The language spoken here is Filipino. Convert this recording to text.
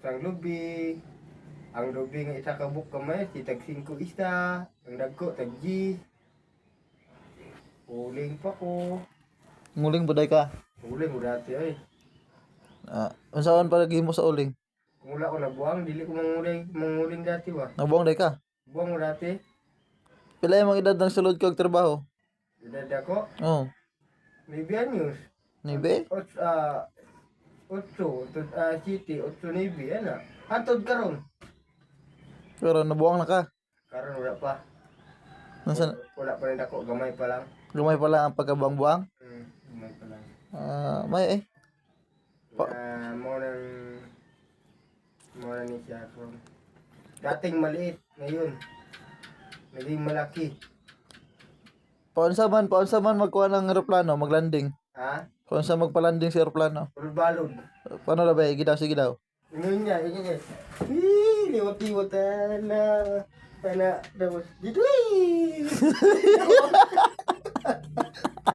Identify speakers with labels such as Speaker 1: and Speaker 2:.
Speaker 1: Ang lubi. Ang lubi nga isa ka buk kamay, si tag 5 isa. Ang dagko, tag G. Uling pa ko.
Speaker 2: Nguling buday ka.
Speaker 1: Uling ko dati ay.
Speaker 2: Unsaon para gihimo sa uling?
Speaker 1: Kung wala ko nabuang, dili ko manguling dati ba.
Speaker 2: Nabuang day ka.
Speaker 1: Buang ko dati.
Speaker 2: Pila yung mga edad ng sulod kag trabaho?
Speaker 1: Edad ako,
Speaker 2: Oh,
Speaker 1: maybe anyos.
Speaker 2: nibe?
Speaker 1: 8, city, 8 navy, ano. Antod karon.
Speaker 2: Pero nabuang na ka.
Speaker 1: Karon wala pa.
Speaker 2: Nasan
Speaker 1: Wala pa rin ako, gamay pa lang.
Speaker 2: gamay pala ang pagkabuang-buang?
Speaker 1: Gamay pa lang.
Speaker 2: May
Speaker 1: Mo na ni siya karon. Dating maliit, ngayon naging malaki.
Speaker 2: paunsa man magkuha ng eroplano, maglanding.
Speaker 1: Ha?
Speaker 2: Paunsa magpalanding sa eroplano?
Speaker 1: Balod.
Speaker 2: Paano ra ba? Sige daw.
Speaker 1: Ngayon niya. Liwat-liwat na. Tapos, dito